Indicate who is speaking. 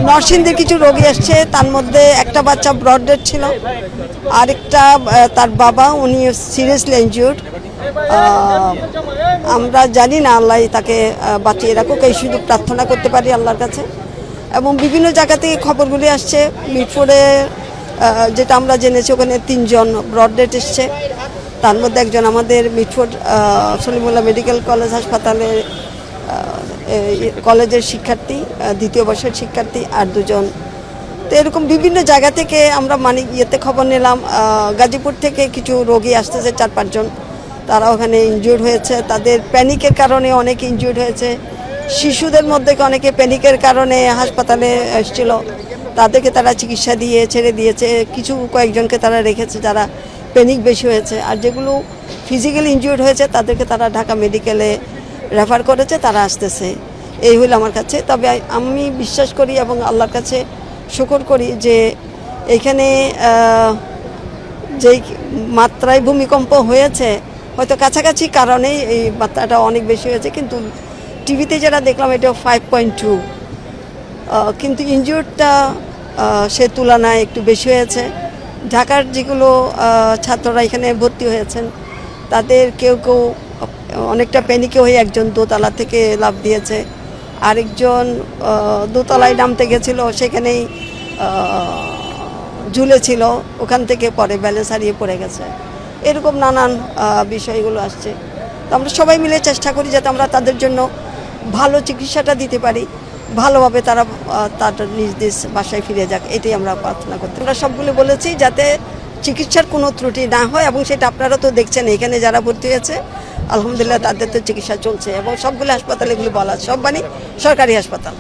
Speaker 1: নরসিংদীর কিছু রোগী আসছে, তার মধ্যে একটা বাচ্চা ব্রড ডেড ছিল, আরেকটা তার বাবা উনি সিরিয়াসলি ইনজিউর্ড। আমরা জানি না আল্লাহ তাকে বাঁচিয়ে রাখুক, এই শুধু প্রার্থনা করতে পারি আল্লাহর কাছে। এবং বিভিন্ন জায়গা থেকে খবরগুলি আসছে, মিটফোর্ডে যেটা আমরা জেনেছি ওখানে 3 জন ব্রড ডেড এসছে, তার মধ্যে একজন আমাদের মিটফোর্ড সলিমুল্লাহ মেডিকেল কলেজ হাসপাতালে কলেজের শিক্ষার্থী, 2য় বর্ষের শিক্ষার্থী, আর 2 জন। তো এরকম বিভিন্ন জায়গা থেকে আমরা ইয়েতে খবর নিলাম। গাজীপুর থেকে কিছু রোগী আসতেছে 4-5 জন, তারা ওখানে ইনজিউর্ড হয়েছে, তাদের প্যানিকের কারণে অনেকে ইনজিউর্ড হয়েছে। শিশুদের মধ্যে অনেকে প্যানিকের কারণে হাসপাতালে এসেছিল, তাদেরকে তারা চিকিৎসা দিয়ে ছেড়ে দিয়েছে। কয়েকজনকে তারা রেখেছে যারা প্যানিক বেশি হয়েছে, আর যেগুলো ফিজিক্যালি ইনজিউর্ড হয়েছে তাদেরকে তারা ঢাকা মেডিকেলে রেফার করেছে, তারা আসতেছে। এই হলো আমার কাছে। তবে আমি বিশ্বাস করি এবং আল্লাহর কাছে শুকর করি যে এখানে যেই মাত্রায় ভূমিকম্প হয়েছে হয়তো কাছাকাছি কারণেই এই মাত্রাটা অনেক বেশি হয়েছে, কিন্তু টিভিতে যেটা দেখলাম এটা 5.2, কিন্তু ইনজিউর্ডটা সে তুলনায় একটু বেশি হয়েছে। ঢাকার যেগুলো ছাত্ররা এখানে ভর্তি হয়েছেন তাদের কেউ কেউ অনেকটা প্যানিকে হয়ে একজন দোতলা থেকে লাফ দিয়েছে, আরেকজন দোতলায় নামতে গেছিল, সেখানেই ঝুলেছিল, ওখান থেকে পরে ব্যালেন্স হারিয়ে পড়ে গেছে। এরকম নানান বিষয়গুলো আসছে। তো আমরা সবাই মিলে চেষ্টা করি যাতে আমরা তাদের জন্য ভালো চিকিৎসাটা দিতে পারি, ভালোভাবে তারা তাদের নিজ নিজ বাসায় ফিরে যাক, এটাই আমরা প্রার্থনা করতে। আমরা সবগুলো বলেছি যাতে চিকিৎসার কোনো ত্রুটি না হয়, এবং সেটা আপনারা তো দেখছেন এখানে যারা ভর্তি হয়েছে আলহামদুলিল্লাহ তাদের তো চিকিৎসা চলছে, এবং সবগুলো হাসপাতাল এগুলো বলা, সব সরকারি হাসপাতাল।